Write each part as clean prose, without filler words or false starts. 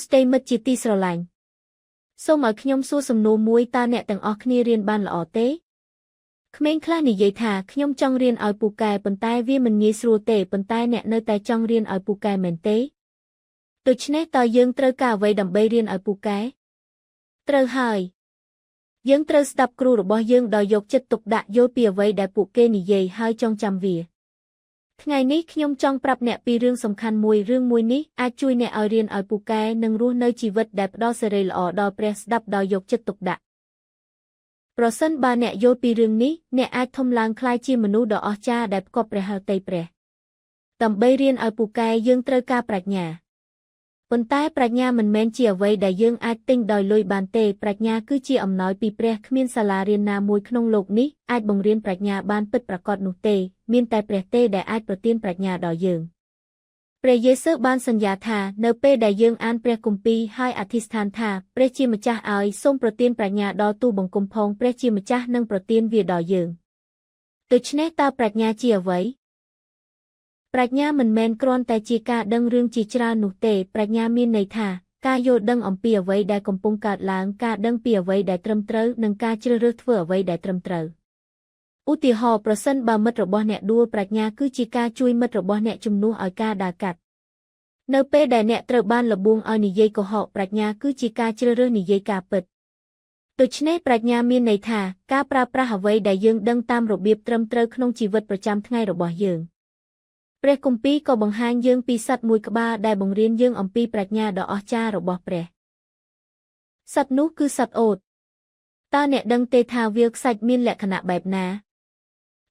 ស្ដីមិត្តជាទីស្រឡាញ់សូមឲ្យខ្ញុំសួរសំណួរមួយតើអ្នកទាំងអស់គ្នារៀនបានល្អទេក្មេងខ្លះនិយាយថាខ្ញុំចង់រៀនឲ្យពូកែប៉ុន្តែវាមិនងាយស្រួលទេប៉ុន្តែអ្នកនៅតែចង់រៀនឲ្យពូកែមែនទេដូច្នេះតើយើងត្រូវការអ្វីដើម្បីរៀនឲ្យពូកែត្រូវហើយយើងត្រូវស្ដាប់គ្រូរបស់យើងដោយយកចិត្តទុកដាក់យល់ពីអ្វីដែលពួកគេនិយាយហើយចងចាំវាថ្ងៃនេះខ្ញុំចង់ប្រាប់អ្នកពីរឿងសំខាន់មួយរឿងមួយនេះអាចជួយអ្នកឲ្យរៀនឲ្យពូកែនិងរស់នៅជីវិតដែលផ្ដល់សេរីល្អដល់ព្រះស្ដាប់ដោយយកចិត្តទុកដាក់ប្រសិនបើអ្នកយល់ពីរឿងនេះអ្នកអាចធំឡើងក្លាយជាមនុស្សដ៏អស្ចារ្យដែលផ្គប់ព្រះហឫទ័យព្រះដើម្បីរៀនឲ្យពូកែយើងត្រូវការប្រាជ្ញាប៉ុន្តែប្រាជ្ញាមិនមែនជាអ្វីដែលយើងអាចទិញដោយលុយបានទេប្រាជ្ញាគឺជាអំណោយពីព្រះគ្មានសាលារៀនណាមួយក្នុងโลกនេះអាចបង្រៀនប្រាជ្ញាបានពិតប្រាកដនោះទេមានតែព្រះទេដែលអាចប្រទានប្រាជ្ញាដល់យើងព្រះយេស៊ូវបានសន្យាថានៅពេលដែលយើងអានព្រះគម្ពីរហើយអធិស្ឋានថាព្រះជាម្ចាស់ឲ្យសូមប្រទានប្រាជ្ញាដល់ទូបង្គំផងព្រះជាម្ចាស់នឹងប្រទានវាដល់យើងដូច្នេះតើប្រាជ្ញាជាអ្វីប្រាជ្ញាមិនមែនគ្រាន់តែជាការដឹងរឿងជាច្រើននោះទេប្រាជ្ញាមានន័យថាការយល់ដឹងអំពីអ្វីដែលកំពុងកើតឡើងការដឹងពីអ្វីដែលត្រឹមត្រូវនិងការជ្រើសរើសធ្វើអ្វីដែលត្រឹមត្រូវឧទាហរណ៍ប្រសិនបើមិត្តរបស់អ្នកដួលប្រាជ្ញាគឺជាការជួយមិត្តរបស់អ្នកជំនួសឲ្យការដើរកាត់នៅពេលដែលអ្នកត្រូវបានលបួងឲ្យនិយាយកុហកប្រាជ្ញាគឺជាការជ្រើសរើសនិយាយការពិតដូច្នេះប្រាជ្ញាមានន័យថាការប្រើប្រាស់អ្វីដែលយើងដឹងតាមរបៀបត្រឹមត្រូវក្នុងជីវិតប្រចាំថ្ងៃរបស់យើងព្រះគម្ពីរក៏បង្ហាញយើងពីសត្វមួយក្បាលដែលបង្រៀនយើងអំពីប្រាជ្ញាដ៏អស្ចារ្យរបស់ព្រះសត្វនោះគឺសត្វអូតតើអ្នកដឹងទេថាវាលខ្សាច់មានលក្ខណៈបែបណា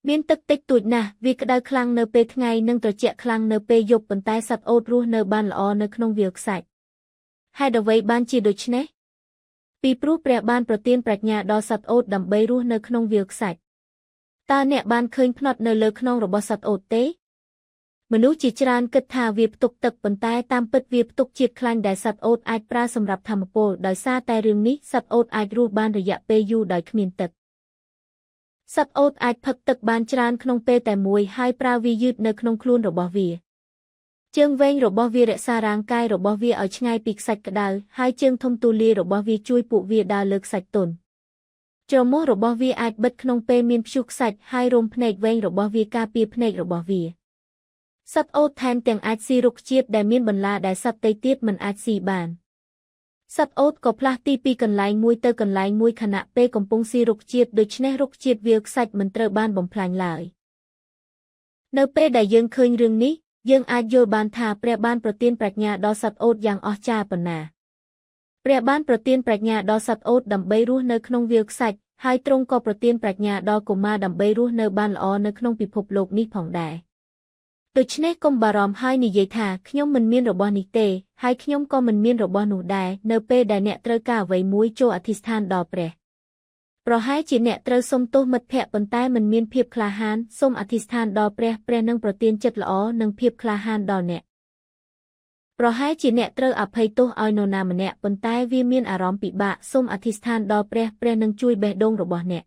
មានទឹកតិចតួចណាស់វាក្តៅខ្លាំងនៅពេលថ្ងៃនិងត្រជាក់ខ្លាំងនៅពេលយប់ប៉ុន្តែសត្វអូតរស់នៅបានល្អនៅក្នុងវាលខ្សាច់ហេតុអ្វីបានជាដូច្នេះពីព្រោះព្រះបានប្រទានប្រាជ្ញាដល់សត្វអូតដើម្បីរស់នៅក្នុងវាលខ្សាច់តើអ្នកបានឃើញផ្នត់នៅលើខ្នងរបស់សត្វអូតទេមនុស្សជាច្រើនគិតថាវាផ្ទុកទឹកប៉ុន្តែតាមពិតវាផ្ទុកជាតិខ្លាញ់ដែលសត្វអូតអាចប្រើសម្រាប់ថាមពលដោយសារតែរឿងនេះសត្វអូតអាចរស់បានរយៈពេលយូរដោយគ្មានទឹកសត្វអូតអាចផឹកទឹកបានច្រើនក្នុងពេលតែមួយហើយប្រើវាយឺតនៅក្នុងខ្លួនរបស់វាជើងវែងរបស់វារក្សារាងកាយរបស់វាឲ្យឆ្ងាយពីខ្សាច់ក្តៅហើយជើងធំទូលាយរបស់វាជួយពួកវាដើរលើខ្សាច់ទន់ច្រមុះរបស់វាអាចបិទក្នុងពេលមានព្យុះខ្សាច់ហើយរោមភ្នែកវែងរបស់វាការពារភ្នែករបស់វាសត្វអូតថែមទាំងអាចស៊ីរុក្ខជាតិដែលមានបន្លាដែលសត្វផ្សេងទៀតមិនអាចស៊ីបានសត្វអូតក៏ផ្លាស់ទីពីកន្លែងមួយទៅកន្លែងមួយខណៈពេលកំពុងស៊ីរុក្ខជាតិដូច្នេះរុក្ខជាតិវាលខ្សាច់មិនត្រូវបានបំផ្លាញឡើយនៅពេលដែលយើងឃើញរឿងនេះយើងអាចយល់បានថាព្រះបានប្រទានប្រាជ្ញាដល់សត្វអូតយ៉ាងអស្ចារ្យប៉ុណ្ណាព្រះបានប្រទានប្រាជ្ញាដល់សត្វអូតដើម្បីរស់នៅក្នុងវាលខ្សាច់ហើយទ្រង់ក៏ប្រទានប្រាជ្ញាដល់កុមារដើម្បីរស់នៅបានល្អនៅក្នុងពិភពលោកនេះផងដែរដូច្នេះកុំបារម្ភហើយនិយាយថាខ្ញុំមិនមានរបស់នេះទេហើយខ្ញុំក៏មិនមានរបស់នោះដែរនៅពេលដែលអ្នកត្រូវការអ្វីមួយចូលអធិស្ឋានដល់ព្រះប្រហែលជាអ្នកត្រូវសុំទោសមិត្តភក្តិប៉ុន្តែមិនមានភាពក្លាហានសូមអធិស្ឋានដល់ព្រះព្រះនឹងប្រទានចិត្តល្អនិងភាពក្លាហានដល់អ្នកប្រហែលជាអ្នកត្រូវអភ័យទោសឲ្យនរណាម្នាក់ប៉ុន្តែវាមានអារម្មណ៍ពិបាកសូមអធិស្ឋានដល់ព្រះព្រះនឹងជួយបេះដូងរបស់អ្នក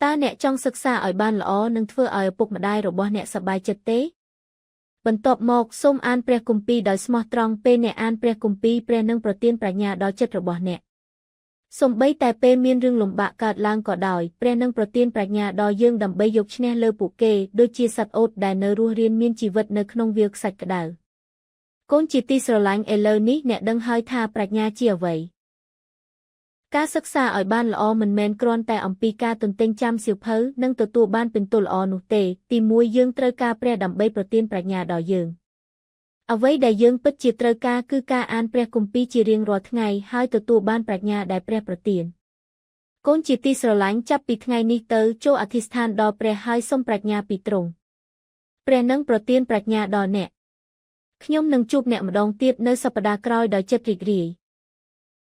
តើអ្នកចង់សិក្សាឲ្យបានល្អនិងធ្វើឲ្យឪពុកម្ដាយរបស់អ្នកសប្បាយចិត្តទេបន្ទាប់មកសូមអានព្រះគម្ពីរដោយស្មោះត្រង់ពេលអ្នកអានព្រះគម្ពីរព្រះនឹងប្រទានប្រាជ្ញាដល់ចិត្តរបស់អ្នកសូម្បីតែពេលមានរឿងលំបាកកើតឡើងក៏ដោយព្រះនឹងប្រទានប្រាជ្ញាដល់យើងដើម្បីយកឈ្នះលើពួកគេដូចជាសត្វអូតដែលនៅរស់រានមានជីវិតនៅក្នុងវាលខ្សាច់ក្តៅកូនជាទីស្រឡាញ់ឥឡូវនេះអ្នកដឹងហើយថាប្រាជ្ញាជាអ្វីការសិក្សាឲ្យបានល្អមិនមែនគ្រាន់តែអំពីការទន្ទេញចាំសៀវភៅនិងទទួលបានពិន្ទុល្អនោះទេទីមួយយើងត្រូវការព្រះដើម្បីប្រទានប្រាជ្ញាដល់យើងអ្វីដែលយើងពិតជាត្រូវការគឺការអានព្រះគម្ពីរជារៀងរាល់ថ្ងៃហើយទទួលបានប្រាជ្ញាដែលព្រះប្រទានកូនជាទីស្រឡាញ់ចាប់ពីថ្ងៃនេះទៅចូលអធិស្ឋានដល់ព្រះហើយសុំប្រាជ្ញាពីទ្រង់ព្រះនឹងប្រទានប្រាជ្ញាដល់អ្នកខ្ញុំនឹងជួបអ្នកម្ដងទៀតនៅសប្តាហ៍ក្រោយដោយចិត្តរីករាយ